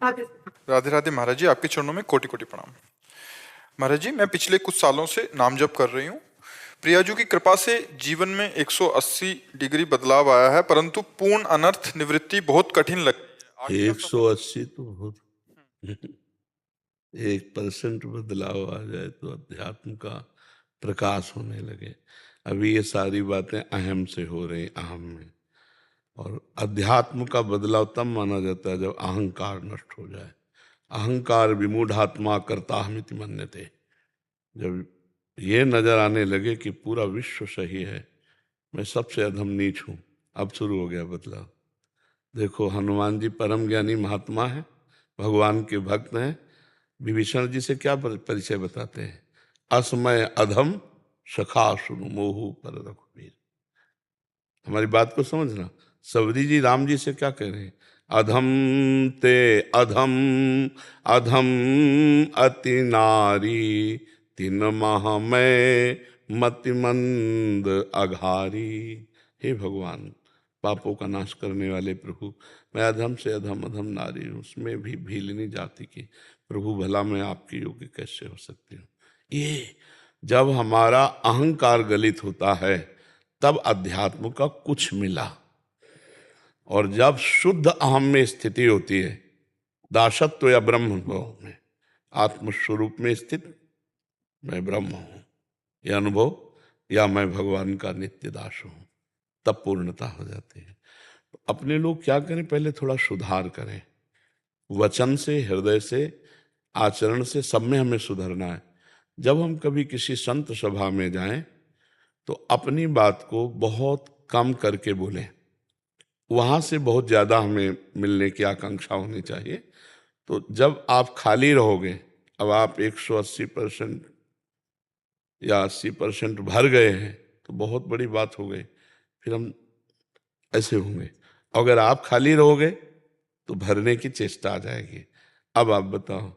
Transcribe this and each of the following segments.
राधे राधे राधे महाराज जी, आपके चरणों में कोटि कोटि प्रणाम। महाराज जी, मैं पिछले कुछ सालों से नाम जप कर रही हूँ। प्रियाजू की कृपा से जीवन में 180 डिग्री बदलाव आया है, परंतु पूर्ण अनर्थ निवृत्ति बहुत कठिन लगती है। आगे का सफर 180 तो बहुत 1% बदलाव आ जाए तो अध्यात्म का प्रकाश होने लगे। अभी ये सारी बातें अहम से हो रही, अहम में। और अध्यात्म का बदलाव तब माना जाता है जब अहंकार नष्ट हो जाए। अहंकार विमूढ़ात्मा करता हमिति मन्यते। जब ये नजर आने लगे कि पूरा विश्व सही है, मैं सबसे अधम नीच हूं, अब शुरू हो गया बदलाव। देखो, हनुमान जी परम ज्ञानी महात्मा है, भगवान के भक्त हैं। विभीषण जी से क्या परिचय बताते हैं? असमय अधम सखा सुनु मोहु पर रघुवीर। हमारी बात को समझना। सबरी जी राम जी से क्या कह रहे हैं? अधम ते अधम, अधम अति नारी, तीन माह में मतिमंद अघारी। हे भगवान, पापों का नाश करने वाले प्रभु, मैं अधम से अधम, अधम नारी हूँ, उसमें भी भीलनी जाति की। प्रभु भला मैं आपकी योग्य कैसे हो सकती हूँ? ये जब हमारा अहंकार गलित होता है तब अध्यात्म का कुछ मिला। और जब शुद्ध अहम में स्थिति होती है, दासत्व या ब्रह्म भाव में, आत्मस्वरूप में स्थित मैं ब्रह्म हूं यह अनुभव, या मैं भगवान का नित्य दास हूं, तब पूर्णता हो जाती है। अपने लोग क्या करें? पहले थोड़ा सुधार करें, वचन से, हृदय से, आचरण से, सब में हमें सुधरना है। जब हम कभी किसी संत सभा में जाएं तो अपनी बात को बहुत कम करके बोलें। वहां से बहुत ज्यादा हमें मिलने की आकांक्षा होनी चाहिए। तो जब आप खाली रहोगे, अब आप 180% या 80% भर गए हैं तो बहुत बड़ी बात हो गई, फिर हम ऐसे होंगे। अगर आप खाली रहोगे तो भरने की चेष्टा आ जाएगी। अब आप बताओ।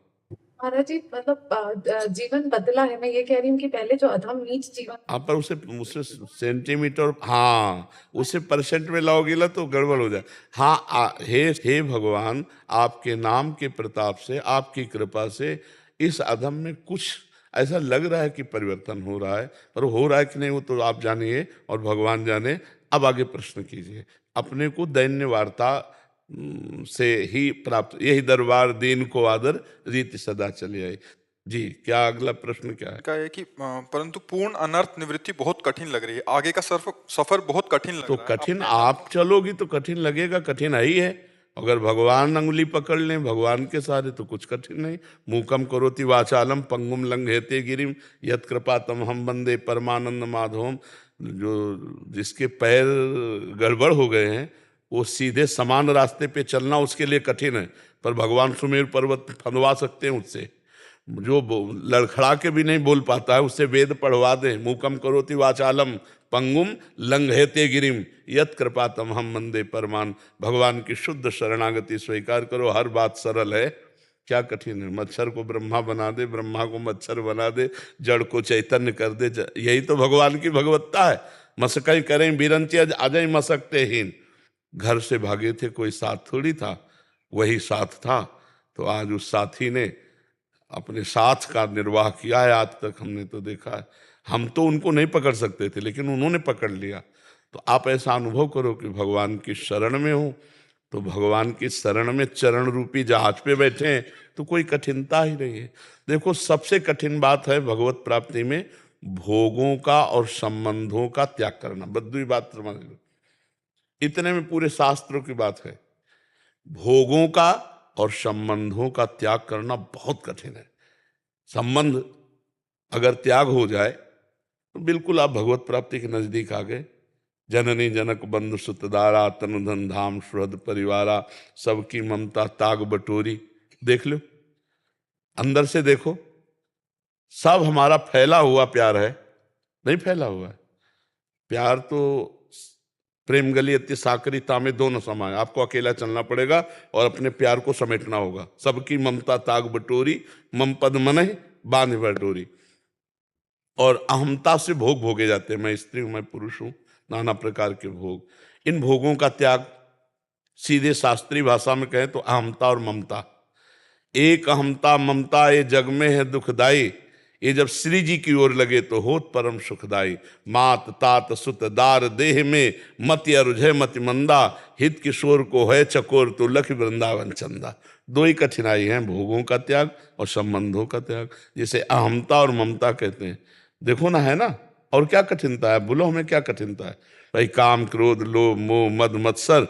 महाराज जी, मतलब जीवन बदला है। मैं ये कह रही हूँ कि पहले जो अधम नीच जीवन, आप पर उसे उसे सेंटीमीटर, हाँ, उसे परसेंट में लाओगे ना तो गड़बड़ हो जाए। हाँ, हे भगवान, आपके नाम के प्रताप से, आपकी कृपा से इस अधम में कुछ ऐसा लग रहा है कि परिवर्तन हो रहा है, पर हो रहा है कि नहीं वो तो आप जानिए और भगवान जाने। अब आगे प्रश्न कीजिए। अपने को दैन्य वार्ता से ही प्राप्त, यही दरबार दीन को आदर, रीति सदा चली आई। जी, क्या अगला प्रश्न क्या है? का है कि परंतु पूर्ण अनर्थ निवृत्ति बहुत कठिन लग रही है। आगे का सफर बहुत कठिन लग तो रहा है। कठिन आप चलोगी तो कठिन लगेगा, कठिन है ही है। अगर भगवान अंगुली पकड़ लें, भगवान के सारे, तो कुछ कठिन नहीं। मूकम करोति वाचालम पंगुम लंघयते गिरिम यत् कृपातम हम वंदे परमानंद माधवम। जो जिसके पैर गड़बड़ हो गए हैं, वो सीधे समान रास्ते पे चलना उसके लिए कठिन है, पर भगवान सुमेर पर्वत फंदवा सकते हैं उससे। जो लड़खड़ा के भी नहीं बोल पाता है, उससे वेद पढ़वा दे। मूकम करोति वाचालम पंगुम लंघयते गिरिम यत् कृपातम हम वंदे परमान। भगवान की शुद्ध शरणागति स्वीकार करो, हर बात सरल है, क्या कठिन है? मच्छर को ब्रह्मा बना दे, ब्रह्मा को मच्छर बना दे, जड़ को चैतन्य कर दे, यही तो भगवान की भगवत्ता है। मसकई करें बिरंची अजय मसकते हीन। घर से भागे थे, कोई साथ थोड़ी था, वही साथ था। तो आज उस साथी ने अपने साथ का निर्वाह किया है। आज तक हमने तो देखा है, हम तो उनको नहीं पकड़ सकते थे, लेकिन उन्होंने पकड़ लिया। तो आप ऐसा अनुभव करो कि भगवान की शरण में हो, तो भगवान की शरण में चरण रूपी जहाज पे बैठे हैं, तो कोई कठिनता ही नहीं है। देखो, सबसे कठिन बात है भगवत प्राप्ति में भोगों का और संबंधों का त्याग करना। बद्दुई बात समझ लो, इतने में पूरे शास्त्रों की बात है। भोगों का और संबंधों का त्याग करना बहुत कठिन है। संबंध अगर त्याग हो जाए तो बिल्कुल आप भगवत प्राप्ति के नजदीक आ गए। जननी जनक बंधु सुतदारा, तनु धन धाम सुहृद परिवारा, सबकी ममता ताग बटोरी। देख लो, अंदर से देखो, सब हमारा फैला हुआ प्यार है, नहीं फैला हुआ है प्यार तो प्रेम गली अति साकरीता में दोनों समाए। आपको अकेला चलना पड़ेगा और अपने प्यार को समेटना होगा। सबकी ममता ताग बटोरी, मम पद मनहि बांध बटोरी। और अहमता से भोग भोगे जाते हैं, मैं स्त्री हूं, मैं पुरुष हूं, नाना प्रकार के भोग। इन भोगों का त्याग, सीधे शास्त्रीय भाषा में कहें तो अहमता और ममता, एक अहमता ममता ये जग में है दुखदाई, ये जब श्री जी की ओर लगे तो होत परम सुखदाई। मात तात सुत दार देह में मति अरुझे मति मंदा, हित किशोर को है चकोर तो लख वृंदावन चंदा। दो ही कठिनाई हैं, भोगों का त्याग और संबंधों का त्याग, जिसे अहमता और ममता कहते हैं। देखो ना, है ना, और क्या कठिनता है, बोलो हमें क्या कठिनता है भाई? काम क्रोध लोभ मोह मद मत्सर,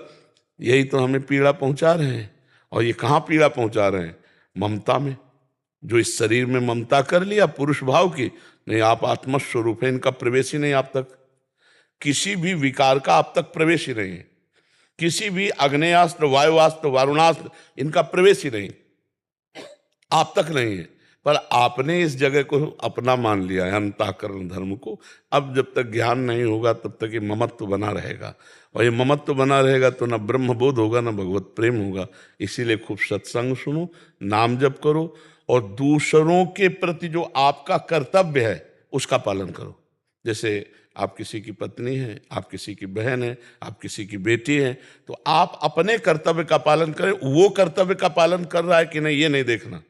यही तो हमें पीड़ा पहुंचा रहे हैं। और ये कहाँ पीड़ा पहुंचा रहे हैं? ममता में। जो इस शरीर में ममता कर लिया पुरुष भाव की, नहीं आप आत्मस्वरूप है, इनका प्रवेश ही नहीं आप तक। किसी भी विकार का आप तक प्रवेश ही नहीं है। किसी भी अग्नेयास्त्र वायुवास्त्र वारुणास्त्र इनका प्रवेश ही नहीं, आप तक नहीं है। पर आपने इस जगह को अपना मान लिया है, अंतःकरण धर्म को। अब जब तक ज्ञान नहीं होगा तब तक ये ममत्व बना रहेगा, और ये ममत्व बना रहेगा तो ना ब्रह्म बोध होगा ना भगवत प्रेम होगा। इसीलिए खूब सत्संग सुनो, नाम जप करो, और दूसरों के प्रति जो आपका कर्तव्य है उसका पालन करो। जैसे आप किसी की पत्नी हैं, आप किसी की बहन है, आप किसी की बेटी हैं, तो आप अपने कर्तव्य का पालन करें। वो कर्तव्य का पालन कर रहा है कि नहीं ये नहीं देखना।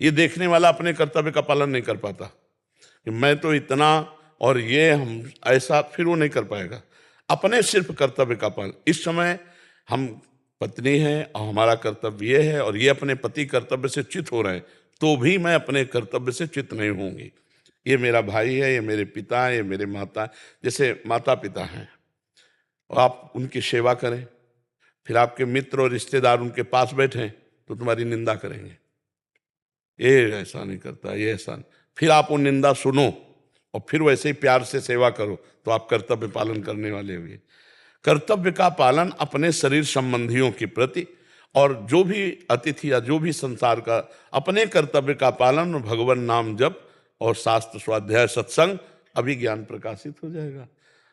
ये देखने वाला अपने कर्तव्य का पालन नहीं कर पाता कि मैं तो इतना और ये हम ऐसा, फिर वो नहीं कर पाएगा। अपने सिर्फ कर्तव्य का पालन। इस समय हम पत्नी हैं और हमारा कर्तव्य ये है, और ये अपने पति कर्तव्य से च्युत हो रहे हैं, तो भी मैं अपने कर्तव्य से च्युत नहीं होंगी। ये मेरा भाई है, ये मेरे पिता है, ये मेरे माता है। जैसे माता पिता हैं और आप उनकी सेवा करें, फिर आपके मित्र और रिश्तेदार उनके पास बैठे हैं तो तुम्हारी निंदा करेंगे, ये ऐसा नहीं करता, ये ऐसा नहीं। फिर आप वो निंदा सुनो और फिर वैसे ही प्यार से सेवा करो, तो आप कर्तव्य पालन करने वाले हुए। कर्तव्य का पालन अपने शरीर संबंधियों के प्रति, और जो भी अतिथि या जो भी संसार का, अपने कर्तव्य का पालन, भगवान नाम जप और शास्त्र स्वाध्याय सत्संग, अभी ज्ञान प्रकाशित हो जाएगा।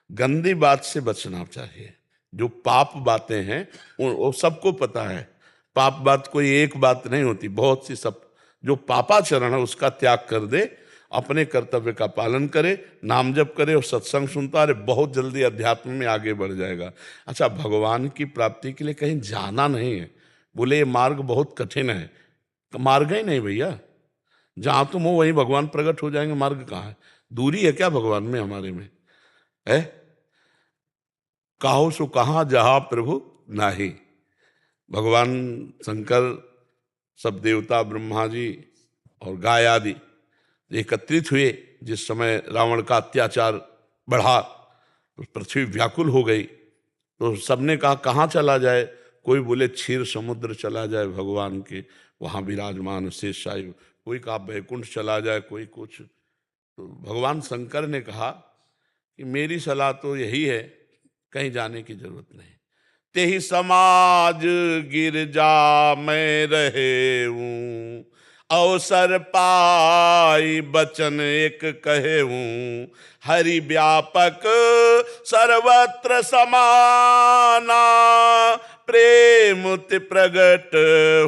गंदी बात से बचना चाहिए। जो पाप बातें हैं वो सबको पता है। पाप बात कोई एक बात नहीं होती, बहुत सी। सब जो पापाचरण है उसका त्याग कर दे, अपने कर्तव्य का पालन करे, नाम जप करे और सत्संग सुनता रहे, बहुत जल्दी अध्यात्म में आगे बढ़ जाएगा। अच्छा, भगवान की प्राप्ति के लिए कहीं जाना नहीं है। बोले ये मार्ग बहुत कठिन है, मार्ग ही नहीं भैया। जहां तुम हो वहीं भगवान प्रकट हो जाएंगे। मार्ग कहाँ है? दूरी है क्या भगवान में हमारे में? है काहो सो कहाँ जहाँ प्रभु नाही। भगवान शंकर, सब देवता, ब्रह्मा जी और गाय आदि एकत्रित हुए। जिस समय रावण का अत्याचार बढ़ा तो पृथ्वी व्याकुल हो गई, तो सबने कहा कहाँ चला जाए। कोई बोले क्षीर समुद्र चला जाए भगवान के, वहाँ विराजमान शेषशायी। कोई कहा बैकुंठ चला जाए, कोई कुछ। तो भगवान शंकर ने कहा कि मेरी सलाह तो यही है, कहीं जाने की जरूरत नहीं। तेहि समाज गिरजा मैं रहे हूँ, अवसर पाई बचन एक कहे हूँ। हरि व्यापक सर्वत्र समाना, प्रेम ते प्रगट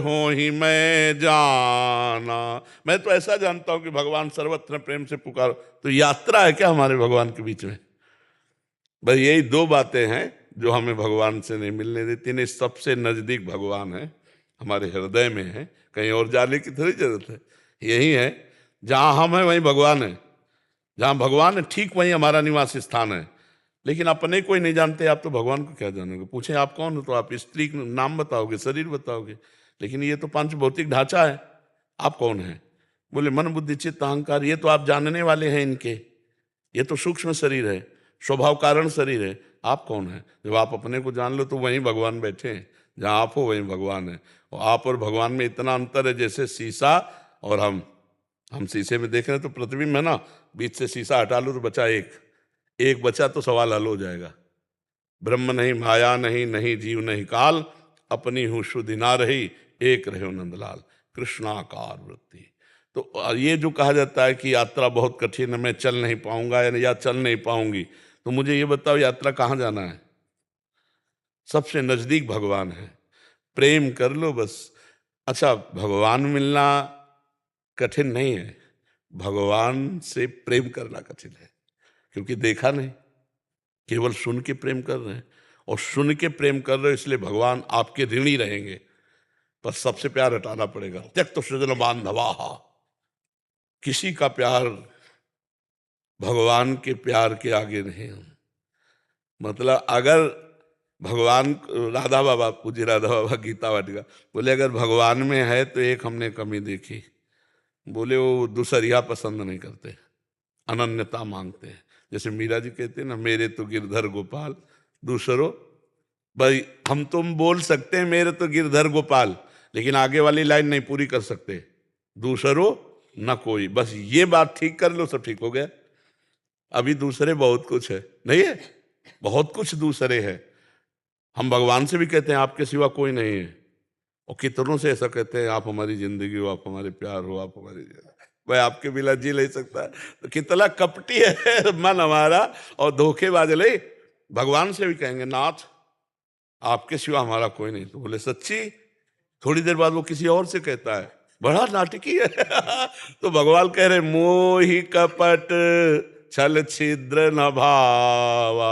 हो ही मैं जाना। मैं तो ऐसा जानता हूं कि भगवान सर्वत्र प्रेम से पुकारो। तो यात्रा है क्या हमारे भगवान के बीच में? बस यही दो बातें हैं जो हमें भगवान से नहीं मिलने देती। नहीं, सबसे नजदीक भगवान है, हमारे हृदय में है। कहीं और जाने की थोड़ी जरूरत है। यही है, जहां हम हैं वहीं भगवान है। जहां भगवान है ठीक वहीं हमारा निवास स्थान है। लेकिन अपने कोई नहीं जानते, आप तो भगवान को क्या जानोगे? पूछे आप कौन हो तो आप स्त्री का नाम बताओगे, शरीर बताओगे, लेकिन ये तो पांच भौतिक ढांचा है। आप कौन है? बोले मन बुद्धि चित्त अहंकार, ये तो आप जानने वाले हैं इनके। ये तो सूक्ष्म शरीर है, स्वभाव कारण शरीर है। आप कौन है? जब आप अपने को जान लो तो वहीं भगवान बैठे हैं। जहाँ आप हो वहीं भगवान है। और आप और भगवान में इतना अंतर है जैसे शीशा और हम शीशे में देख रहे हैं तो प्रतिबिंब है ना, बीच से शीशा हटा लो तो बचा एक बचा तो सवाल हल हो जाएगा। ब्रह्म नहीं माया नहीं, नहीं जीव नहीं काल, अपनी हूँ शुद्धि ना रही, एक रहे नंदलाल। कृष्णाकार वृत्ति। तो ये जो कहा जाता है कि यात्रा बहुत कठिन है, मैं चल नहीं पाऊंगा या चल नहीं पाऊंगी, तो मुझे ये बताओ यात्रा कहाँ जाना है? सबसे नजदीक भगवान है, प्रेम कर लो बस। अच्छा, भगवान मिलना कठिन नहीं है, भगवान से प्रेम करना कठिन है, क्योंकि देखा नहीं, केवल सुन के प्रेम कर रहे हैं। और सुन के प्रेम कर रहे हो इसलिए भगवान आपके ऋणी रहेंगे। पर सबसे प्यार हटाना पड़ेगा। त्यक्त सृजन बांधवा, किसी का प्यार भगवान के प्यार के आगे नहीं। मतलब अगर भगवान, राधा बाबा, पूज्य राधा बाबा गीता वाटिका बोले अगर भगवान में है तो एक हमने कमी देखी, बोले वो दूसरिया पसंद नहीं करते, अनन्यता मांगते हैं। जैसे मीरा जी कहते हैं ना, मेरे तो गिरधर गोपाल दूसरों, भाई हम तुम बोल सकते हैं मेरे तो गिरधर गोपाल, लेकिन आगे वाली लाइन नहीं पूरी कर सकते, दूसरों न कोई। बस ये बात ठीक कर लो, सब ठीक हो गया। अभी दूसरे बहुत कुछ है, नहीं है, बहुत कुछ दूसरे है। हम भगवान से भी कहते हैं आपके सिवा कोई नहीं है, और कितनों से ऐसा कहते हैं आप हमारी जिंदगी हो, आप हमारे प्यार हो, आप हमारी, भाई आपके बिना जी नहीं सकता। तो कितना कपटी है मन हमारा और धोखेबाज। ले भगवान से भी कहेंगे नाथ आपके सिवा हमारा कोई नहीं, तो बोले सच्ची। थोड़ी देर बाद वो किसी और से कहता है, बड़ा नाटकी है तो भगवान कह रहे मोहि कपट छल छिद्र न भावा,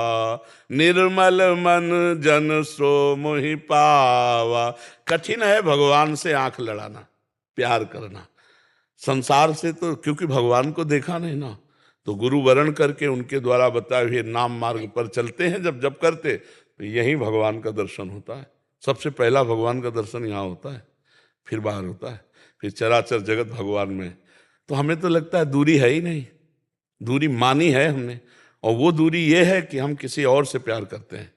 निर्मल मन जन सो मोहि पावा। कठिन है भगवान से आंख लड़ाना, प्यार करना। संसार से तो क्योंकि भगवान को देखा नहीं ना, तो गुरु वरण करके उनके द्वारा बताए हुए नाम मार्ग पर चलते हैं जब जब करते, तो यही भगवान का दर्शन होता है। सबसे पहला भगवान का दर्शन यहाँ होता है, फिर बाहर होता है, फिर चराचर जगत भगवान में। तो हमें तो लगता है दूरी है ही नहीं, दूरी मानी है हमने, और वो दूरी ये है कि हम किसी और से प्यार करते हैं,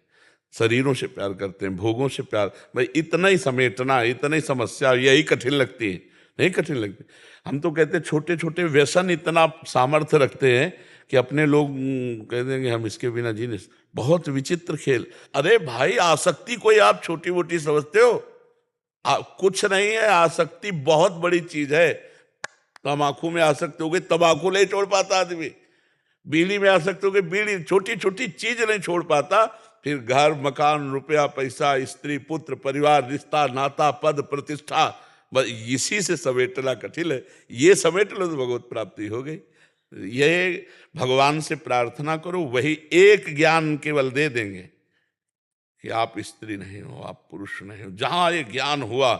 शरीरों से प्यार करते हैं, भोगों से प्यार। भाई इतना ही समेटना, इतना ही समस्या, यही कठिन लगती है, नहीं कठिन लगती। हम तो कहते हैं छोटे छोटे व्यसन इतना सामर्थ्य रखते हैं कि अपने लोग कह देंगे हम इसके बिना जी नहीं। बहुत विचित्र खेल। अरे भाई आसक्ति कोई आप छोटी मोटी समझते हो? कुछ नहीं है, आसक्ति बहुत बड़ी चीज है। तम्बाकू में आसक्त हो गए, तम्बाकू नहीं छोड़ पाता आदमी। बीड़ी में आसक्त हो गए, बीड़ी, छोटी छोटी चीज नहीं छोड़ पाता। फिर घर मकान रुपया पैसा स्त्री पुत्र परिवार रिश्ता नाता पद प्रतिष्ठा, बस इसी से समेटना कठिन है। ये समेट लो तो भगवत प्राप्ति हो गई। ये भगवान से प्रार्थना करो, वही एक ज्ञान केवल दे देंगे कि आप स्त्री नहीं हो, आप पुरुष नहीं हो। जहां ये ज्ञान हुआ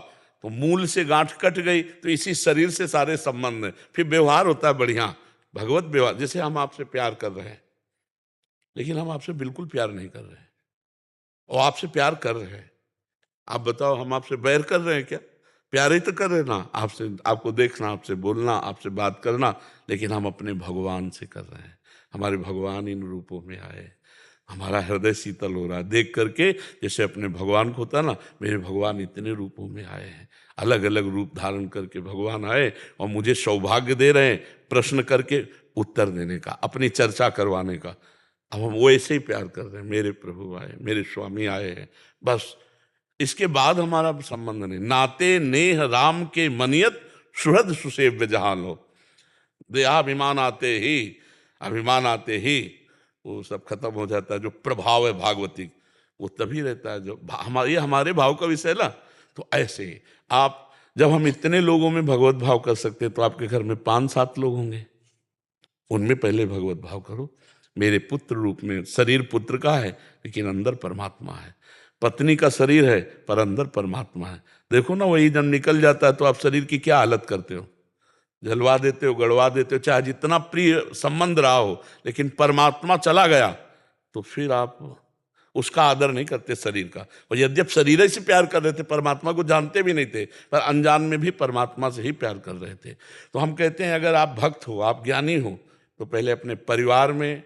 तो मूल से गांठ कट गई, तो इसी शरीर से सारे संबंध हैं। फिर व्यवहार होता है बढ़िया, भगवत व्यवहार। जैसे हम आपसे प्यार कर रहे हैं, लेकिन हम आपसे बिल्कुल प्यार नहीं कर रहे हैं, और आपसे प्यार कर रहे हैं। आप बताओ हम आपसे बैर कर रहे हैं क्या? प्यार ही तो कर रहे हैं ना आपसे, आपको देखना, आपसे बोलना, आपसे बात करना, लेकिन हम अपने भगवान से कर रहे हैं। हमारे भगवान इन रूपों में आए, हमारा हृदय शीतल हो रहा है देख करके। जैसे अपने भगवान को होता है ना, मेरे भगवान इतने रूपों में आए हैं, अलग अलग रूप धारण करके भगवान आए और मुझे सौभाग्य दे रहे हैं प्रश्न करके उत्तर देने का, अपनी चर्चा करवाने का। अब हम वो ऐसे ही प्यार कर रहे हैं, मेरे प्रभु आए, मेरे स्वामी आए हैं, बस। इसके बाद हमारा संबंध नहीं। नाते नेह राम के मनियत सुहृद सुसेव्य जहान हो। देहाभिमान आते ही, अभिमान आते ही वो सब खत्म हो जाता है। जो प्रभाव है भागवती वो तभी रहता है जो ये हमारे भाव का विषय ना। तो ऐसे ही आप, जब हम इतने लोगों में भगवत भाव कर सकते हैं, तो आपके घर में 5-7 लोग होंगे, उनमें पहले भगवत भाव करो। मेरे पुत्र रूप में, शरीर पुत्र का है लेकिन अंदर परमात्मा है, पत्नी का शरीर है पर अंदर परमात्मा है। देखो ना, वही जब निकल जाता है तो आप शरीर की क्या हालत करते हो, जलवा देते हो, गड़वा देते हो, चाहे जितना प्रिय संबंध रहा हो, लेकिन परमात्मा चला गया तो फिर आप उसका आदर नहीं करते शरीर का। और यद्यप शरीर से प्यार कर रहे थे, परमात्मा को जानते भी नहीं थे, पर अनजान में भी परमात्मा से ही प्यार कर रहे थे। तो हम कहते हैं अगर आप भक्त हो, आप ज्ञानी हो, तो पहले अपने परिवार में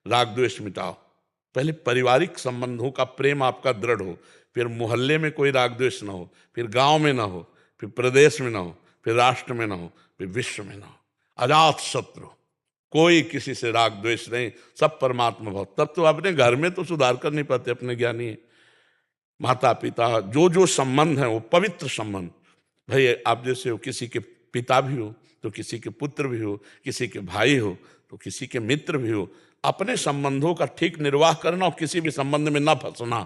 राग द्वेष मिटाओ। पहले पारिवारिक संबंधों का प्रेम आपका दृढ़ हो, फिर मोहल्ले में कोई राग द्वेष ना हो, फिर गांव में ना हो, फिर प्रदेश में ना हो, फिर राष्ट्र में ना हो, फिर विश्व में ना हो। अजात शत्रु, कोई किसी से राग द्वेष नहीं, सब परमात्मा भाव। तब तो अपने घर में तो सुधार कर नहीं पाते, अपने ज्ञानी है। माता पिता जो जो संबंध है वो पवित्र संबंध। भाई आप जैसे हो, किसी के पिता भी हो तो किसी के पुत्र भी हो, किसी के भाई हो तो किसी के मित्र भी हो। अपने संबंधों का ठीक निर्वाह करना और किसी भी संबंध में ना फंसना,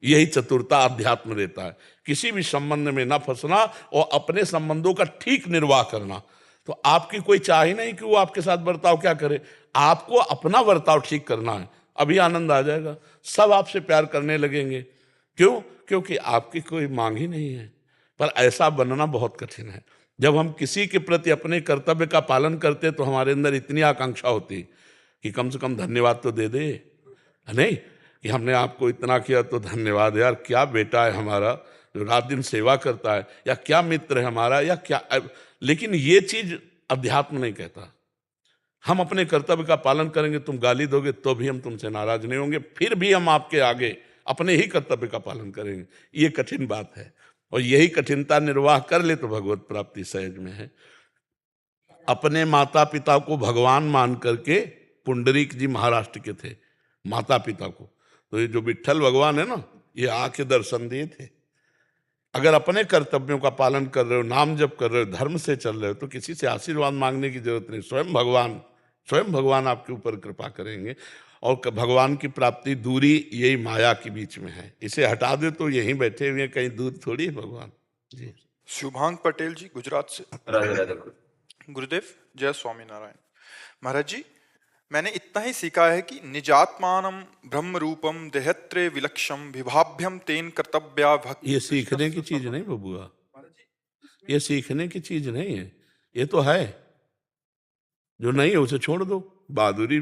यही चतुरता अध्यात्म देता है। किसी भी संबंध में ना फंसना और अपने संबंधों का ठीक निर्वाह करना। तो आपकी कोई चाह ही नहीं कि वो आपके साथ बर्ताव क्या करे, आपको अपना बर्ताव ठीक करना है। अभी आनंद आ जाएगा, सब आपसे प्यार करने लगेंगे। क्यों? क्योंकि आपकी कोई मांग ही नहीं है। पर ऐसा बनना बहुत कठिन है। जब हम किसी के प्रति अपने कर्तव्य का पालन करते तो हमारे अंदर इतनी आकांक्षा होती कि कम से कम धन्यवाद तो दे दे, नहीं कि हमने आपको इतना किया तो धन्यवाद यार, क्या बेटा है हमारा जो रात दिन सेवा करता है, या क्या मित्र है हमारा, या क्या। लेकिन ये चीज अध्यात्म नहीं कहता। हम अपने कर्तव्य का पालन करेंगे, तुम गाली दोगे तो भी हम तुमसे नाराज नहीं होंगे, फिर भी हम आपके आगे अपने ही कर्तव्य का पालन करेंगे। ये कठिन बात है, और यही कठिनता निर्वाह कर ले तो भगवत प्राप्ति सहज में है। अपने माता पिता को भगवान मान करके पुंडरीक जी महाराष्ट्र के थे, माता पिता को, तो ये जो विट्ठल भगवान है ना, ये आके दर्शन दिए थे। अगर अपने कर्तव्यों का पालन कर रहे हो, नाम जप कर रहे हो, धर्म से चल रहे हो, तो किसी से आशीर्वाद मांगने की जरूरत नहीं। स्वयं भगवान आपके ऊपर कृपा करेंगे। और भगवान की प्राप्ति दूरी यही माया के बीच में है, इसे हटा दे तो यहीं बैठे हुए, कहीं दूर थोड़ी है भगवान जी। शुभांग पटेल जी गुजरात से। राधे राधे। गुरुदेव जय स्वामीनारायण। महाराज जी, मैंने इतना ही सीखा है कि निजात्मानम ब्रह्म रूपम देहत्रे विलक्षम विभाभ्यम तेन कर्तव्या भक्ति। ये सीखने की चीज नहीं बबुआ, ये सीखने की चीज नहीं है, ये तो है। जो नहीं है उसे छोड़ दो। बहादुरी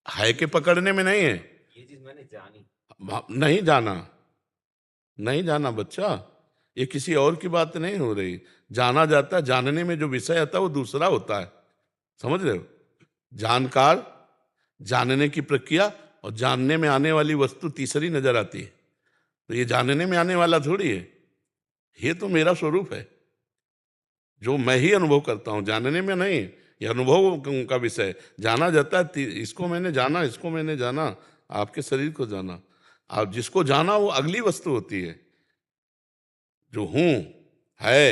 है के पकड़ने में नहीं है, ये चीज मैंने जानी। नहीं जाना बच्चा, ये किसी और की बात नहीं हो रही। जाना जाता है, जानने में जो विषय आता है वो दूसरा होता है, समझ रहे हो। जानकार, जानने की प्रक्रिया और जानने में आने वाली वस्तु तीसरी नजर आती है। तो ये जानने में आने वाला थोड़ी है, ये तो मेरा स्वरूप है जो मैं ही अनुभव करता हूं, जानने में नहीं। ये अनुभव का विषय। जाना जाता है, इसको मैंने जाना, इसको मैंने जाना, आपके शरीर को जाना। आप जिसको जाना वो अगली वस्तु होती है। जो हूं है,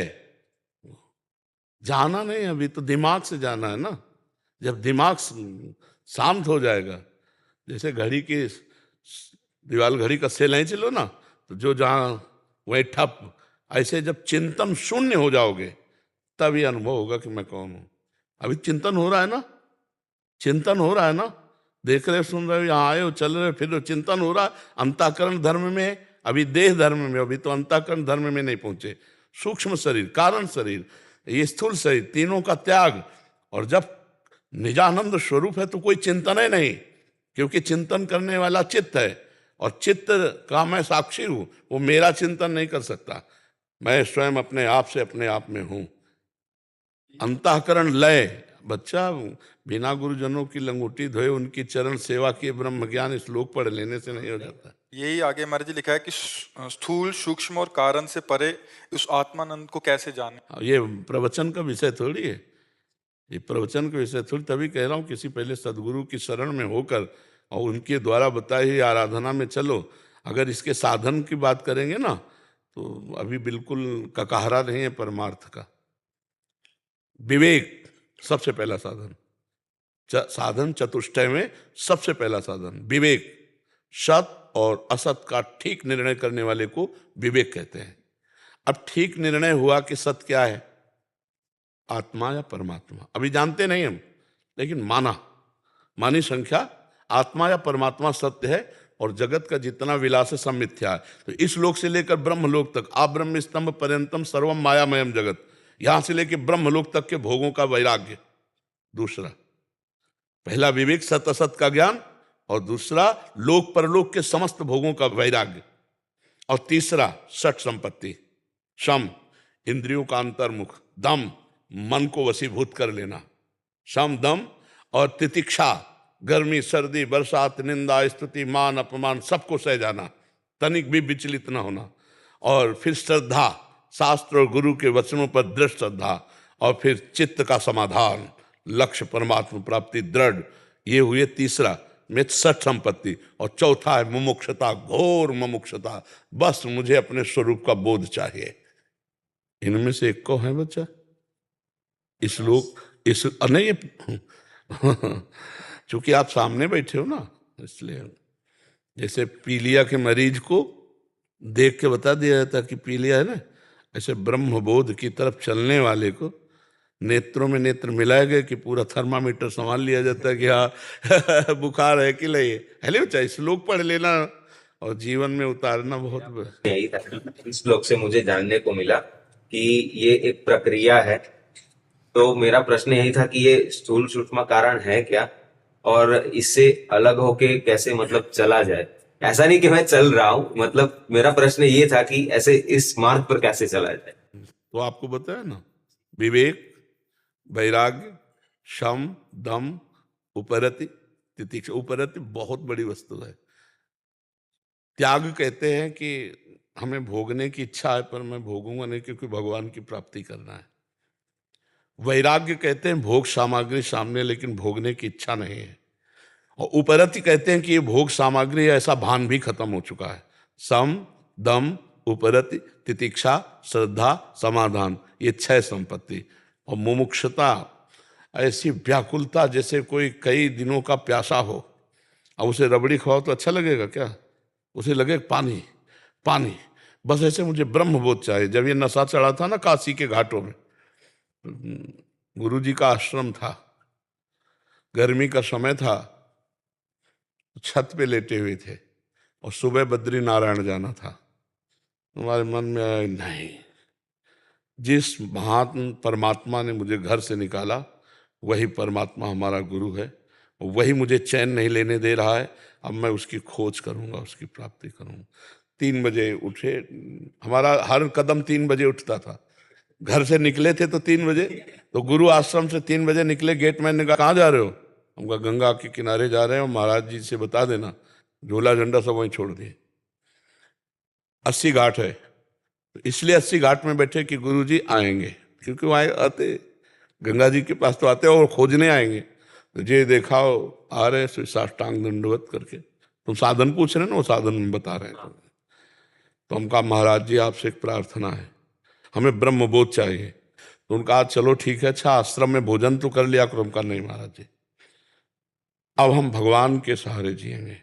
जाना नहीं, अभी तो दिमाग से जाना है ना। जब दिमाग शांत हो जाएगा, जैसे घड़ी की दीवाल घड़ी का सेल नहीं चलो ना, तो जो जहां वही ठप। ऐसे जब चिंतन शून्य हो जाओगे तब ये अनुभव होगा कि मैं कौन हूं। अभी चिंतन हो रहा है ना, चिंतन हो रहा है ना, देख रहे सुन रहे, यहाँ आए हो, चल रहे, फिर चिंतन हो रहा है। अंतःकरण धर्म में, अभी देह धर्म में, अभी तो अंतःकरण धर्म में नहीं पहुंचे। सूक्ष्म शरीर, कारण शरीर, ये स्थूल शरीर, तीनों का त्याग। और जब निजानंद स्वरूप है तो कोई चिंतन ही नहीं, क्योंकि चिंतन करने वाला चित्त है, और चित्त का मैं साक्षी हूं, वो मेरा चिंतन नहीं कर सकता। मैं स्वयं अपने आप से अपने आप में हूं। अंतःकरण लय, बच्चा बिना गुरुजनों की लंगोटी धोए उनकी चरण सेवा किए ब्रह्म ज्ञान श्लोक पढ़ लेने से नहीं हो जाता। यही आगे महाराज जी लिखा है कि स्थूल सूक्ष्म और कारण से परे उस आत्मानंद को कैसे जाने। ये प्रवचन का विषय थोड़ी है, ये प्रवचन का विषय थोड़ी। तभी कह रहा हूँ किसी पहले सदगुरु की शरण में होकर और उनके द्वारा बताई हुई आराधना में चलो। अगर इसके साधन की बात करेंगे ना, तो अभी बिल्कुल ककाहरा नहीं है परमार्थ का। विवेक सबसे पहला साधन, साधन चतुष्टय में सबसे पहला साधन विवेक। सत और असत का ठीक निर्णय करने वाले को विवेक कहते हैं। अब ठीक निर्णय हुआ कि सत क्या है, आत्मा या परमात्मा, अभी जानते नहीं हम, लेकिन मानी संख्या आत्मा या परमात्मा सत्य है, और जगत का जितना विलास है सब मिथ्या है। तो इस लोक से लेकर ब्रह्मलोक तक, आ ब्रह्म स्तंभ पर्यंतम सर्वम मायामयम जगत, यहां से लेकर ब्रह्मलोक तक के भोगों का वैराग्य। दूसरा, पहला विवेक सत असत का ज्ञान, और दूसरा लोक परलोक के समस्त भोगों का वैराग्य, और तीसरा षट संपत्ति, शम इंद्रियों का अंतर्मुख, दम मन को वशीभूत कर लेना, शम दम, और तितिक्षा गर्मी सर्दी बरसात निंदा स्तुति मान अपमान सबको सह जाना, तनिक भी विचलित न होना। और फिर श्रद्धा, शास्त्र और गुरु के वचनों पर दृढ़ श्रद्धा, और फिर चित्त का समाधान, लक्ष्य परमात्मा प्राप्ति दृढ़। ये हुए तीसरा में सठ संपत्ति। और चौथा है मुमुक्षता, घोर मुमुक्षता, बस मुझे अपने स्वरूप का बोध चाहिए। इनमें से एक को है बच्चा इस लोग इस नहीं चूंकि आप सामने बैठे हो ना, इसलिए। जैसे पीलिया के मरीज को देख के बता दिया जाता कि पीलिया है ना, ऐसे ब्रह्मबोध की तरफ चलने वाले को नेत्रों में नेत्र मिलाए गए कि पूरा थर्मामीटर संभाल लिया जाता है कि हाँ बुखार है कि नहीं है। हेलो, चाहे श्लोक पढ़ लेना, और जीवन में उतारना बहुत। यही था, इस श्लोक से मुझे जानने को मिला कि ये एक प्रक्रिया है। तो मेरा प्रश्न यही था कि ये स्थूल सूक्ष्म कारण है क्या, और इससे अलग होके कैसे मतलब चला जाए। ऐसा नहीं कि मैं चल रहा हूँ, मतलब मेरा प्रश्न ये था कि ऐसे इस मार्ग पर कैसे चला जाए। तो आपको बताया ना, विवेक, वैराग्य, शम, दम, उपरति, तितिक्षा। उपरति बहुत बड़ी वस्तु है। त्याग कहते हैं कि हमें भोगने की इच्छा है पर मैं भोगूंगा नहीं क्योंकि भगवान की प्राप्ति करना है। वैराग्य कहते हैं भोग सामग्री सामने लेकिन भोगने की इच्छा नहीं है। और उपरति कहते हैं कि ये भोग सामग्री है, ऐसा भान भी खत्म हो चुका है। सम, दम, उपरति, तितिक्षा, श्रद्धा, समाधान, ये 6 संपत्ति। और मुमुक्षुता, ऐसी व्याकुलता जैसे कोई कई दिनों का प्यासा हो और उसे रबड़ी खाओ तो अच्छा लगेगा क्या? उसे लगे पानी पानी, बस ऐसे मुझे ब्रह्मबोध चाहिए। जब ये नशा चढ़ा था ना काशी के घाटों में, गुरुजी का आश्रम था, गर्मी का समय था, छत पे लेटे हुए थे और सुबह बद्री नारायण जाना था। हमारे मन में आया, नहीं, जिस महान परमात्मा ने मुझे घर से निकाला वही परमात्मा हमारा गुरु है, वही मुझे चैन नहीं लेने दे रहा है। अब मैं उसकी खोज करूंगा, उसकी प्राप्ति करूंगा। 3 बजे उठे, हमारा हर कदम 3 बजे उठता था। घर से निकले थे तो 3 बजे, तो गुरु आश्रम से 3 बजे निकले। गेट मैन ने कहा कहाँ जा रहे हो? हम कहा गंगा के किनारे जा रहे हैं, और महाराज जी से बता देना, झोला झंडा सब वहीं छोड़ दिए। 80 घाट है, तो इसलिए 80 घाट में बैठे कि गुरु जी आएंगे, क्योंकि वहाँ आते गंगा जी के पास तो आते और खोजने आएंगे। तो ये देखा आ रहे साष्टांग दंडवत करके, तुम साधन पूछ रहे ना, वो साधन में बता रहे हैं। तो हम कहा महाराज जी आपसे एक प्रार्थना है, हमें ब्रह्मबोध चाहिए। तो उनका चलो ठीक है, अच्छा आश्रम में भोजन तो कर लिया करो। हम कहा नहीं महाराज जी, अब हम भगवान के सहारे जिएंगे।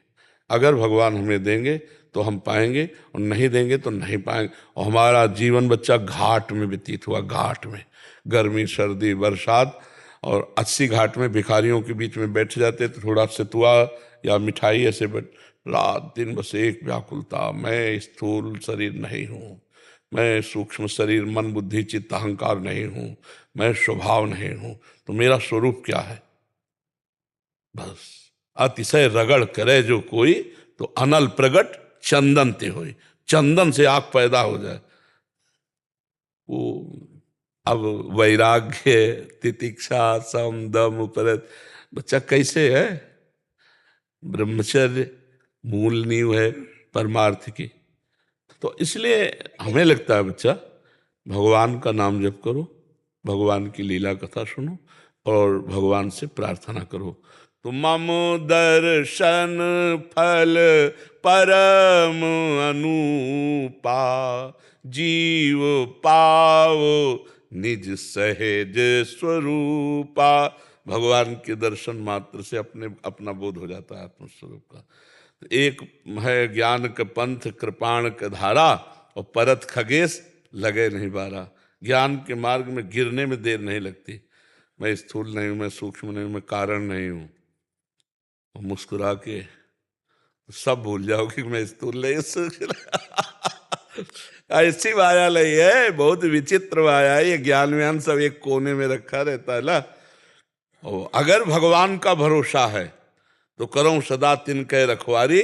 अगर भगवान हमें देंगे तो हम पाएंगे, और नहीं देंगे तो नहीं पाएंगे। और हमारा जीवन बच्चा घाट में व्यतीत हुआ, घाट में, गर्मी सर्दी बरसात। और 80 घाट में भिखारियों के बीच में बैठ जाते तो थोड़ा सतुआ या मिठाई ऐसे बैठ, रात दिन बस एक व्याकुलता, मैं स्थूल शरीर नहीं हूँ, मैं सूक्ष्म शरीर मन बुद्धि चित्त अहंकार नहीं हूँ, मैं स्वभाव नहीं हूँ, तो मेरा स्वरूप क्या है? बस अतिशय रगड़ करे जो कोई, तो अनल प्रगट चंदन ते होई। चंदन से आग पैदा हो जाए वो। अब वैराग्य, तितिक्षा, सम, दम, उपरत, बच्चा कैसे है? ब्रह्मचर्य मूल नींव है परमार्थ की। तो इसलिए हमें लगता है बच्चा, भगवान का नाम जप करो, भगवान की लीला कथा सुनो और भगवान से प्रार्थना करो। तो मम दर्शन फल परम अनुपा, जीव पावो निज सहज स्वरूपा। भगवान के दर्शन मात्र से अपना बोध हो जाता है आत्मस्वरूप का। एक है ज्ञान के पंथ कृपाण के धारा, और परत खगेश लगे नहीं बारा। ज्ञान के मार्ग में गिरने में देर नहीं लगती। मैं स्थूल नहीं हूं, मैं सूक्ष्म नहीं हूं, मैं कारण नहीं हूं, और मुस्कुरा के सब भूल जाओगे कि मैं स्थूल नहीं सूक्ष्म। ऐसी माया नहीं है, बहुत विचित्र माया है। ये ज्ञान व्यान सब एक कोने में रखा रहता है ना। और अगर भगवान का भरोसा है तो करो सदा तिनके रखवारी,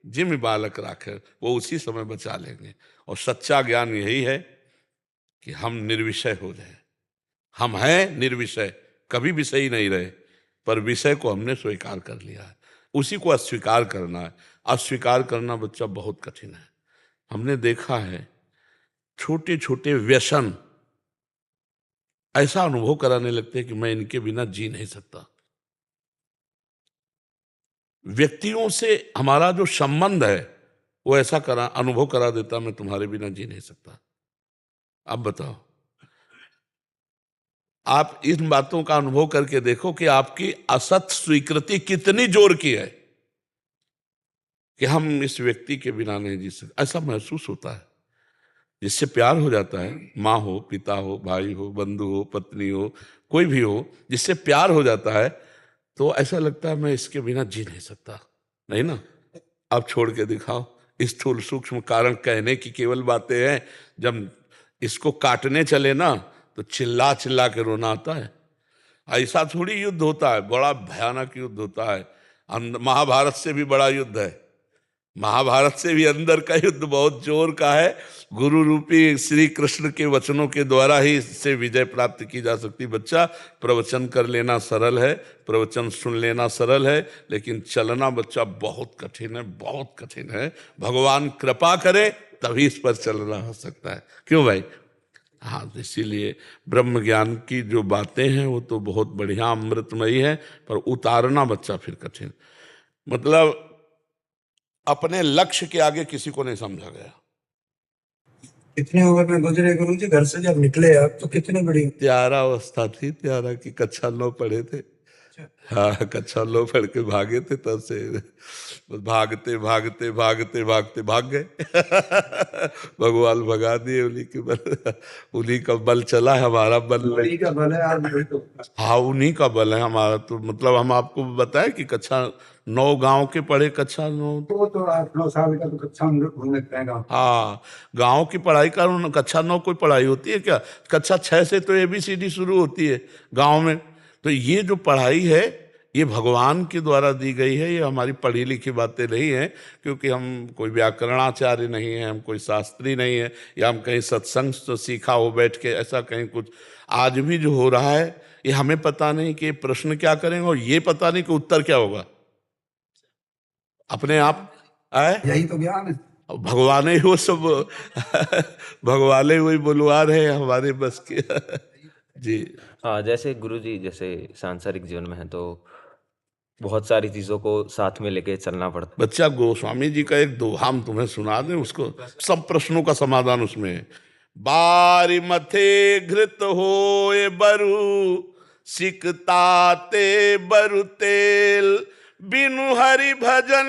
जिम बालक राखे, वो उसी समय बचा लेंगे। और सच्चा ज्ञान यही है कि हम निर्विषय हो जाए। हम हैं निर्विषय, कभी विषयी नहीं रहे, पर विषय को हमने स्वीकार कर लिया है, उसी को अस्वीकार करना है। अस्वीकार करना बच्चा बहुत कठिन है। हमने देखा है छोटे छोटे व्यसन ऐसा अनुभव कराने लगते हैं कि मैं इनके बिना जी नहीं सकता। व्यक्तियों से हमारा जो संबंध है वो ऐसा अनुभव करा देता, मैं तुम्हारे बिना जी नहीं सकता। अब बताओ, आप इन बातों का अनुभव करके देखो कि आपकी असत स्वीकृति कितनी जोर की है कि हम इस व्यक्ति के बिना नहीं जी सकते। ऐसा महसूस होता है। जिससे प्यार हो जाता है, माँ हो, पिता हो, भाई हो, बंधु हो, पत्नी हो, कोई भी हो, जिससे प्यार हो जाता है तो ऐसा लगता है मैं इसके बिना जी नहीं सकता। नहीं ना? आप छोड़ के दिखाओ, स्थूल सूक्ष्म कारण कहने की केवल बातें हैं। जब इसको काटने चले ना तो चिल्ला चिल्ला के रोना आता है। ऐसा थोड़ी युद्ध होता है, बड़ा भयानक युद्ध होता है। महाभारत से भी बड़ा युद्ध है, महाभारत से भी अंदर का युद्ध बहुत जोर का है। गुरु रूपी श्री कृष्ण के वचनों के द्वारा ही इससे विजय प्राप्त की जा सकती। बच्चा, प्रवचन कर लेना सरल है, प्रवचन सुन लेना सरल है, लेकिन चलना बच्चा बहुत कठिन है, बहुत कठिन है। भगवान कृपा करे तभी इस पर चलना हो सकता है। क्यों भाई? हाँ, इसीलिए ब्रह्म ज्ञान की जो बातें हैं वो तो बहुत बढ़िया अमृतमयी है, पर उतारना बच्चा फिर कठिन। मतलब अपने लक्ष्य के आगे किसी को नहीं समझा गया। कितनी उम्र में गुजरे गुरु जी? घर से जब निकले आप तो कितनी बड़ी? त्यारा अवस्था थी, त्यारा की कक्षा 9 पढ़े थे। हाँ, कक्षा 9 पढ़ के भागे थे, तब से भागते भागते भागते भागते भाग गए। भगवान भगा दिए, उन्हीं का बल चला है, हमारा बल नहीं। उन्हीं का बल है आज तो। हाँ, उन्हीं का बल है हमारा। तो मतलब हम आपको बताएं कि कक्षा 9 गांव के पढ़े, कक्षा 9 तो 8-9 साल का तो कक्षा हम लोग घूमने गए गाँव। हाँ, गांव की पढ़ाई का कक्षा 9 कोई पढ़ाई होती है क्या? कक्षा 6 से तो ABCD शुरू होती है गांव में। तो ये जो पढ़ाई है ये भगवान के द्वारा दी गई है, ये हमारी पढ़ी लिखी बातें नहीं है। क्योंकि हम कोई व्याकरणाचार्य नहीं है, हम कोई शास्त्री नहीं है, या हम कहीं सत्संग तो सीखा हो बैठ के, ऐसा कहीं कुछ। आज भी जो हो रहा है ये हमें पता नहीं कि प्रश्न क्या करेंगे, और ये पता नहीं कि उत्तर क्या होगा। अपने आप आए, यही तो ज्ञान है। भगवान ही वो सब भगवान ही वही बुलवार है हमारे बस के। जी हाँ, जैसे गुरुजी, जैसे सांसारिक जीवन में है तो बहुत सारी चीजों को साथ में लेके चलना पड़ता बच्चा, गोस्वामी जी का एक दोहा हम तुम्हें सुना दें, उसको सब प्रश्नों का समाधान उसमें है। बारी मथे घृत होए बरु, सिकताते बरु तेल, बिनु हरि भजन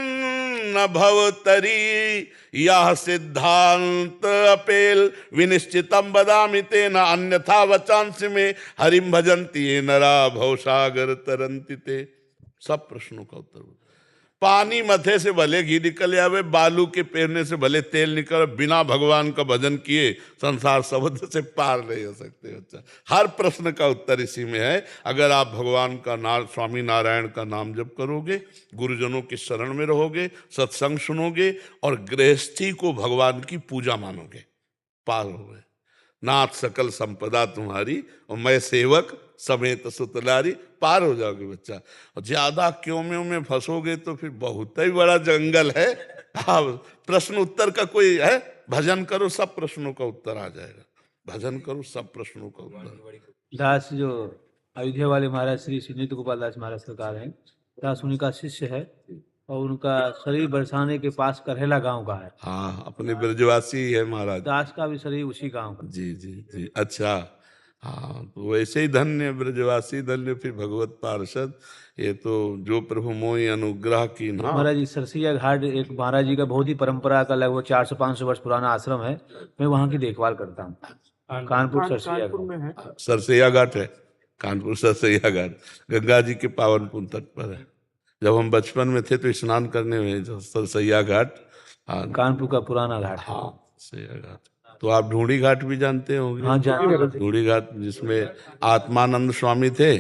न भव तरी, यह सिद्धांत अपेल, विनिश्चितम बदामि तेन अन्यथा वचांसि में, हरिम भजन्ति ये नरा भवसागर तरंति ते। सब प्रश्नों का उत्तर। पानी मथे से भले घी निकल आवे, बालू के पेरने से भले तेल निकल, बिना भगवान का भजन किए संसार शब्द से पार नहीं हो सकते बच्चा। हर प्रश्न का उत्तर इसी में है। अगर आप भगवान का नाम, स्वामी नारायण का नाम जप करोगे, गुरुजनों की शरण में रहोगे, सत्संग सुनोगे और गृहस्थी को भगवान की पूजा मानोगे, पार हो गए। नाथ सकल संपदा तुम्हारी और मैं सेवक समेत सुतलारी, पार हो जाओगे बच्चा। और ज्यादा क्यों में फंसोगे तो फिर बहुत ही बड़ा जंगल है। हाँ, प्रश्न उत्तर का कोई है? भजन करो, सब प्रश्नों का उत्तर आ जाएगा। भजन करो, सब प्रश्नों का उत्तर। दास जो अयोध्या वाले महाराज श्री नित्य गोपाल दास महाराज सरकार हैं, दास उन्हीं का शिष्य है और उनका शरीर बरसाने के पास करहेला गांव का है। हाँ, अपने ब्रजवासी है महाराज। दास का भी शरीर उसी गांव का। जी जी जी, अच्छा। हाँ, तो वैसे ही धन्य ब्रजवासी, धन्य फिर भगवत पार्षद। ये तो जो प्रभु मोहि अनुग्रह की ना। महाराज जी, सरसैया घाट एक महाराज जी का बहुत ही परंपरा का लगभग 400-500 वर्ष पुराना आश्रम है। मैं वहाँ की देखभाल करता हूँ। कानपुर सरसैया घाट। सरसैया घाट है, कानपुर सरसैया घाट गंगा जी के पावन पुन तट पर है। जब हम बचपन में थे तो स्नान करने में सरसैया घाट, कानपुर का पुराना घाट। हाँ, सरसैया घाट। तो आप ढूंढी घाट भी जानते होंगे? हाँ, जानते हैं। ढूंढी घाट जिसमें आत्मानंद स्वामी थे,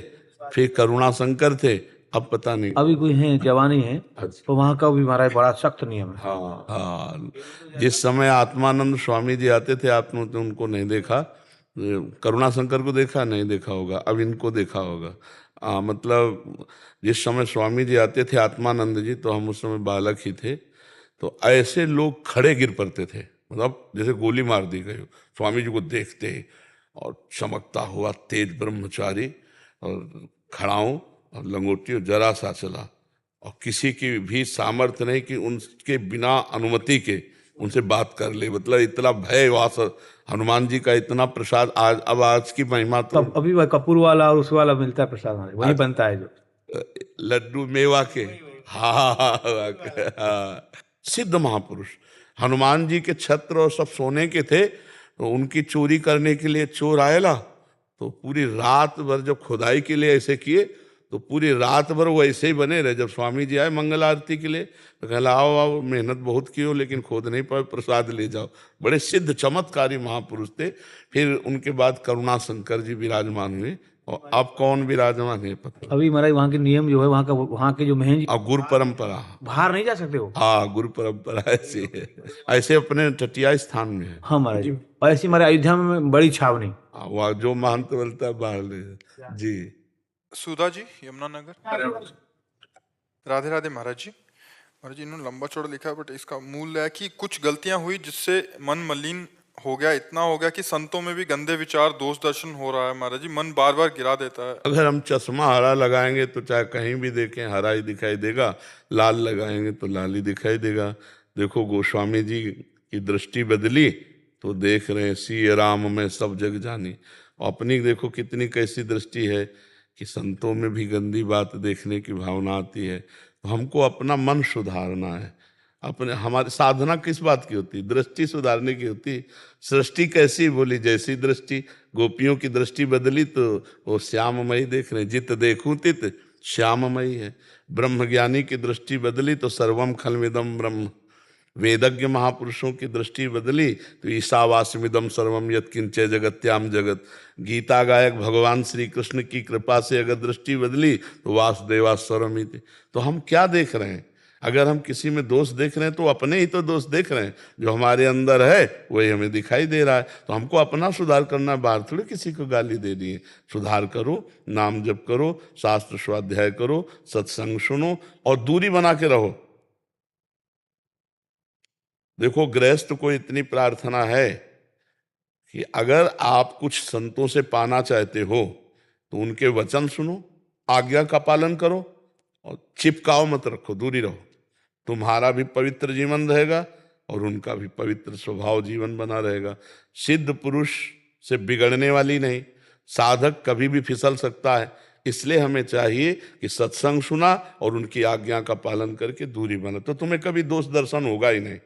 फिर करुणा शंकर थे, अब पता नहीं अभी कोई है, जवानी है। तो वहाँ का भी महाराज बड़ा सख्त नियम है। हाँ हाँ, जिस समय आत्मानंद स्वामी जी आते थे आपने तो उनको नहीं देखा, करुणा शंकर को देखा नहीं देखा होगा, अब इनको देखा होगा। मतलब जिस समय स्वामी जी आते थे आत्मानंद जी, तो हम उस समय बालक ही थे, तो ऐसे लोग खड़े गिर पड़ते थे, मतलब जैसे गोली मार दी गई हो। स्वामी जी को देखते और चमकता हुआ तेज ब्रह्मचारी और खड़ाऊं और लंगोटी और जरा सा चला, और किसी की भी सामर्थ्य नहीं कि उनके बिना अनुमति के उनसे बात कर ले। मतलब इतना भय वास, हनुमान जी का इतना प्रसाद। आज की महिमा तो अभी वह कपूर वाला और उस वाला मिलता है प्रसाद, वही बनता है जो लड्डू मेवा के। हाँ, सिद्ध महापुरुष हनुमान जी के छत्र और सब सोने के थे, तो उनकी चोरी करने के लिए चोर आएला, तो पूरी रात भर जब खुदाई के लिए ऐसे किए तो पूरी रात भर वो ऐसे ही बने रहे। जब स्वामी जी आए मंगल आरती के लिए तो कहला आओ आओ, मेहनत बहुत की हो लेकिन खोद नहीं पाए, प्रसाद ले जाओ। बड़े सिद्ध चमत्कारी महापुरुष थे। फिर उनके बाद करुणा शंकर जी विराजमान हुए। और अब कौन विराजमान है पता? अभी महाराज वहाँ के नियम जो है वहाँ के जो महन जी और गुरु परंपरा, बाहर नहीं जा सकते हो। हाँ गुरु परंपरा ऐसी है, ऐसे अपने तटिया स्थान में है। हाँ महाराज, और ऐसी हमारे अयोध्या में बड़ी छावनी। हाँ, वहाँ जो महंत बोलता है बाहर ले जी। सुधा जी यमुनानगर। राधे राधे महाराज जी। महाराज जी इन्होंने लंबा चौड़ा लिखा है बट इसका मूल है कि कुछ गलतियां हुई जिससे मन मलिन हो गया, इतना हो गया कि संतों में भी गंदे विचार दोष दर्शन हो रहा है। महाराज जी मन बार बार गिरा देता है। अगर हम चश्मा हरा लगाएंगे तो चाहे कहीं भी देखें हरा ही दिखाई देगा, लाल लगाएंगे तो लाल ही दिखाई देगा। देखो गोस्वामी जी की दृष्टि बदली तो देख रहे हैं सिय राम में सब जग जानी। अपनी देखो कितनी कैसी दृष्टि है कि संतों में भी गंदी बात देखने की भावना आती है। तो हमको अपना मन सुधारना है। अपने हमारी साधना किस बात की होती? दृष्टि सुधारने की होती। सृष्टि कैसी बोली? जैसी दृष्टि। गोपियों की दृष्टि बदली तो वो श्याममयी देख रहे, जित देखूं तित श्याममयी है। ब्रह्म ज्ञानी की दृष्टि बदली तो सर्वम खलमिदम ब्रह्म। वेदज्ञ महापुरुषों की दृष्टि बदली तो ईशावास्यमिदम सर्वम यत्किंचे जगत्याम जगत। गीता गायक भगवान श्री कृष्ण की कृपा से अगर दृष्टि बदली तो वासुदेवा स्वरमिति। तो हम क्या देख रहे हैं? अगर हम किसी में दोष देख रहे हैं तो अपने ही तो दोष देख रहे हैं। जो हमारे अंदर है वही हमें दिखाई दे रहा है। तो हमको अपना सुधार करना, बाहर थोड़ी किसी को गाली दे दी है। सुधार करो, नाम जप करो, शास्त्र स्वाध्याय करो, सत्संग सुनो और दूरी बना के रहो। देखो गृहस्थ को इतनी प्रार्थना है कि अगर आप कुछ संतों से पाना चाहते हो तो उनके वचन सुनो, आज्ञा का पालन करो और चिपकाओ मत रखो, दूरी रहो। तुम्हारा भी पवित्र जीवन रहेगा और उनका भी पवित्र स्वभाव जीवन बना रहेगा। सिद्ध पुरुष से बिगड़ने वाली नहीं। साधक कभी भी फिसल सकता है। इसलिए हमें चाहिए कि सत्संग सुना और उनकी आज्ञा का पालन करके दूरी बना, तो तुम्हें कभी दोष दर्शन होगा ही नहीं।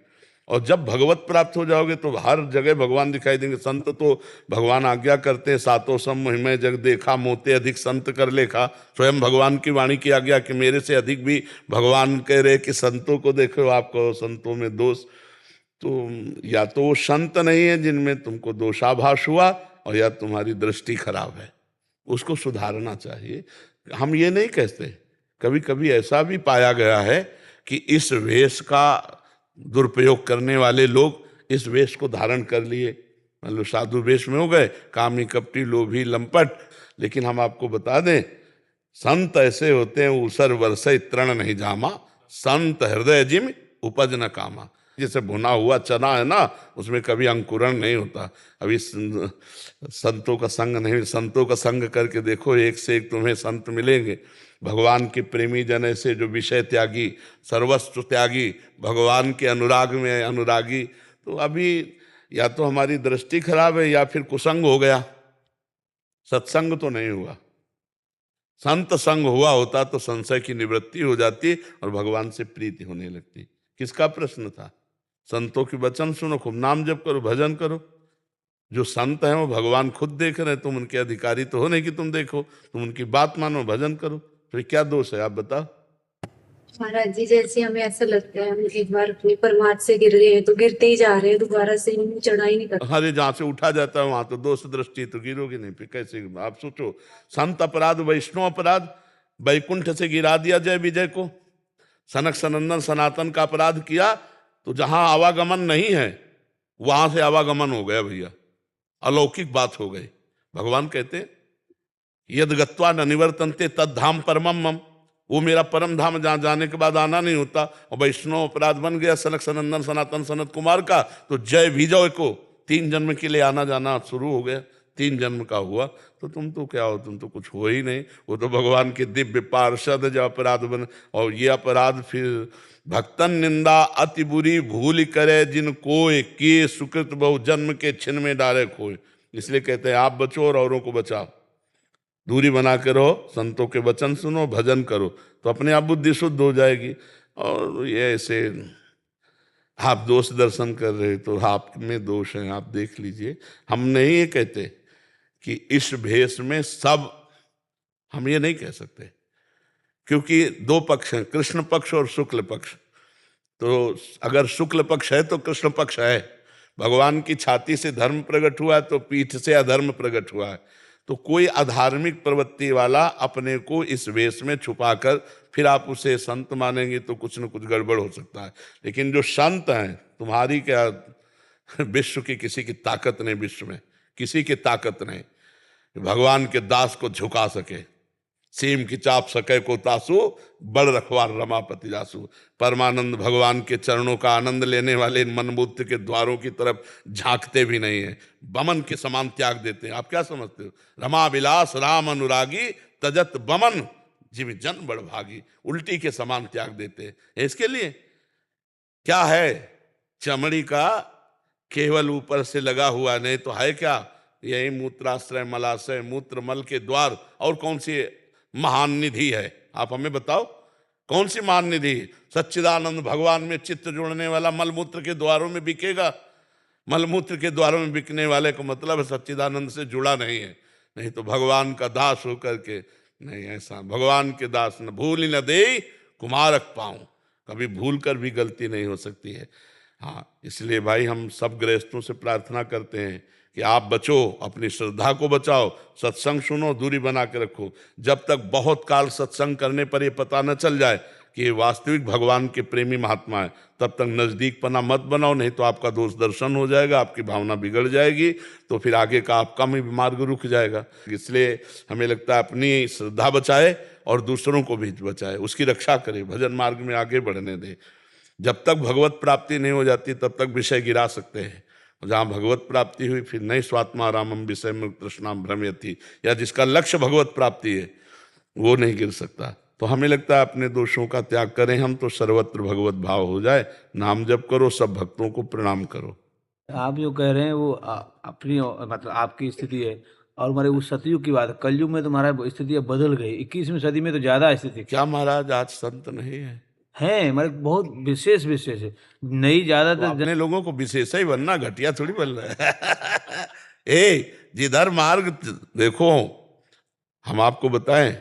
और जब भगवत प्राप्त हो जाओगे तो हर जगह भगवान दिखाई देंगे। संत तो भगवान आज्ञा करते हैं, सातों सम महिमा जग देखा, मोते अधिक संत कर लेखा। स्वयं भगवान की वाणी की आज्ञा कि मेरे से अधिक भी भगवान कह रहे कि संतों को देखो, आपको संतों में दोष। तो या तो वो संत नहीं है जिनमें तुमको दोषाभास हुआ, और या तुम्हारी दृष्टि खराब है, उसको सुधारना चाहिए। हम ये नहीं कहते, कभी कभी ऐसा भी पाया गया है कि इस वेश का दुरुपयोग करने वाले लोग इस वेश को धारण कर लिए, मतलब साधु वेश में हो गए, कामी कपटी लोभी लंपट। लेकिन हम आपको बता दें, संत ऐसे होते हैं ऊसर वर्षे तृण नहीं जामा, संत हृदय जिम उपज न कामा। जैसे भुना हुआ चना है ना, उसमें कभी अंकुरण नहीं होता। अभी संतों का संग नहीं, संतों का संग करके देखो, एक से एक तुम्हें संत मिलेंगे। भगवान के प्रेमी जन ऐसे जो विषय त्यागी, सर्वस्व त्यागी, भगवान के अनुराग में अनुरागी। तो अभी या तो हमारी दृष्टि खराब है या फिर कुसंग हो गया, सत्संग तो नहीं हुआ। संत संग हुआ होता तो संशय की निवृत्ति हो जाती और भगवान से प्रीति होने लगती। किसका प्रश्न था? संतों की वचन सुनो, खूब नाम जप करो, भजन करो। जो संत हैं वो भगवान खुद देख रहे हैं, तुम उनके अधिकारी तो हो नहीं कि तुम देखो। तुम उनकी बात मानो, भजन करो, तो क्या दोष है आप बताओ? महाराज जी जैसे हमें ऐसा लगता है हम एक बार अपने परमार्थ से गिर गए हैं तो गिरते ही जा रहे हैं, दोबारा से हम चढ़ाई नहीं करते। अरे जहाँ से उठा जाता है वहां तो दोष दृष्टि, तो गिरोगे नहीं फिर कैसे? आप सोचो, संत अपराध वैष्णव अपराध, वैकुंठ से गिरा दिया जय विजय को। सनक सनंदन सनातन का अपराध किया तो जहां आवागमन नहीं है वहां से आवागमन हो गया भैया, अलौकिक बात हो गई। भगवान कहते यद गत्वा न निवर्तन्ते तद धाम परमम मम, वो मेरा परम धाम जहां जाने के बाद आना नहीं होता। और वैष्णव अपराध बन गया सनक सनंदन सनातन सनत कुमार का, तो जय विजय को 3 जन्म के लिए आना जाना शुरू हो गया। 3 जन्म का हुआ तो तुम तो क्या हो, तुम तो कुछ हो ही नहीं। वो तो भगवान के दिव्य पार्षद जो अपराध बने। और ये अपराध फिर भक्तन निंदा अति बुरी भूल करे जिन कोय किए सुकृत बहु जन्म के छिन में डाले खोए। इसलिए कहते हैं आप बचो और औरों को बचाओ, दूरी बना के रहो, संतों के वचन सुनो, भजन करो, तो अपने आप बुद्धि शुद्ध हो जाएगी। और ये ऐसे आप दोष दर्शन कर रहे तो आप में दोष है, आप देख लीजिए। हम नहीं ये कहते कि इस भेष में सब, हम ये नहीं कह सकते क्योंकि दो पक्ष हैं, कृष्ण पक्ष और शुक्ल पक्ष। तो अगर शुक्ल पक्ष है तो कृष्ण पक्ष है। भगवान की छाती से धर्म प्रकट हुआ तो पीठ से अधर्म प्रकट हुआ है। तो कोई अधार्मिक प्रवृत्ति वाला अपने को इस वेश में छुपाकर फिर आप उसे संत मानेंगे तो कुछ न कुछ गड़बड़ हो सकता है। लेकिन जो संत हैं, तुम्हारी क्या विश्व की किसी की ताकत नहीं, विश्व में किसी की ताकत नहीं भगवान के दास को झुका सके। सीम की चाप सके को तासु, बड़ रखवार रमापति जासु। परमानंद भगवान के चरणों का आनंद लेने वाले इन मनबुद्ध के द्वारों की तरफ झांकते भी नहीं है, बमन के समान त्याग देते हैं। आप क्या समझते हो? रमा विलास राम अनुरागी तजत बमन जिव जन बड़ भागी, उल्टी के समान त्याग देते हैं। इसके लिए क्या है? चमड़ी का केवल ऊपर से लगा हुआ, नहीं तो है क्या? यही मूत्राश्रय मलाशय मूत्र मल के द्वार। और कौन सी महान निधि है? आप हमें बताओ कौन सी महान निधि? सच्चिदानंद भगवान में चित्त जोड़ने वाला मलमूत्र के द्वारों में बिकेगा। मलमूत्र के द्वारों में बिकने वाले को मतलब सच्चिदानंद से जुड़ा नहीं है, नहीं तो भगवान का दास होकर के नहीं। ऐसा भगवान के दास न भूल न दे कुमारक पाऊं, कभी भूल कर भी गलती नहीं हो सकती है। हाँ, इसलिए भाई हम सब गृहस्थों से प्रार्थना करते हैं कि आप बचो, अपनी श्रद्धा को बचाओ, सत्संग सुनो, दूरी बना के रखो। जब तक बहुत काल सत्संग करने पर ये पता न चल जाए कि ये वास्तविक भगवान के प्रेमी महात्मा है, तब तक नजदीक पना मत बनाओ, नहीं तो आपका दोष दर्शन हो जाएगा, आपकी भावना बिगड़ जाएगी, तो फिर आगे का आपका भी मार्ग रुक जाएगा। इसलिए हमें लगता है अपनी श्रद्धा बचाए और दूसरों को भी बचाए, उसकी रक्षा करे, भजन मार्ग में आगे बढ़ने दे। जब तक भगवत प्राप्ति नहीं हो जाती तब तक विषय गिरा सकते हैं। जहाँ भगवत प्राप्ति हुई फिर नहीं स्वात्मा रामम विषय में तृष्णाम भ्रमयति, या जिसका लक्ष्य भगवत प्राप्ति है वो नहीं गिर सकता। तो हमें लगता है अपने दोषों का त्याग करें हम, तो सर्वत्र भगवत भाव हो जाए। नाम जप करो, सब भक्तों को प्रणाम करो। आप जो कह रहे हैं वो अपनी मतलब आपकी स्थिति है, और हमारे उस सतयुग की बात, कलयुग में तुम्हारा स्थिति बदल गई। 21वीं सदी में तो ज्यादा स्थिति क्या महाराज आज संत नहीं है? है, हमारे बहुत विशेष विशेष है, नई तो ज्यादातर अपने लोगों को विशेष ही बनना, घटिया थोड़ी बन रहा है। जिधर मार्ग देखो, हम आपको बताएं,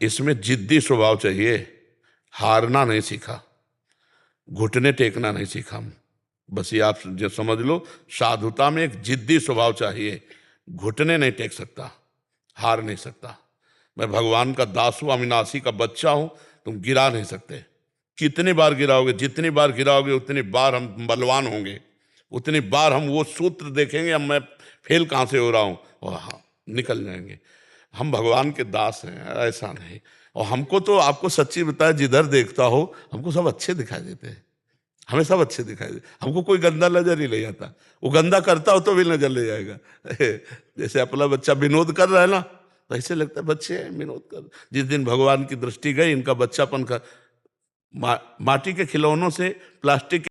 इसमें जिद्दी स्वभाव चाहिए, हारना नहीं सीखा, घुटने टेकना नहीं सीखा। बस ये आप जो समझ लो, साधुता में एक जिद्दी स्वभाव चाहिए। घुटने नहीं टेक सकता, हार नहीं सकता। मैं भगवान का दास हूं, अविनाशी का बच्चा हूं, तुम गिरा नहीं सकते। कितनी बार गिराओगे, जितनी बार गिराओगे उतनी बार हम बलवान होंगे, उतनी बार हम वो सूत्र देखेंगे, अब मैं फेल कहाँ से हो रहा हूँ, और हाँ निकल जाएंगे। हम भगवान के दास हैं, ऐसा नहीं। और हमको तो आपको सच्ची बताया, जिधर देखता हो हमको सब अच्छे दिखाई देते हैं, हमें सब अच्छे दिखाई देते, हमको कोई गंदा नजर ही नहीं आता। वो गंदा करता हो तो भी नजर ले जाएगा। जैसे अपना बच्चा विनोद कर रहा है ना, तो ऐसे लगता है बच्चे हैं विनोद कर। जिस दिन भगवान की दृष्टि गई, इनका बच्चापन का माटी के खिलौनों से प्लास्टिक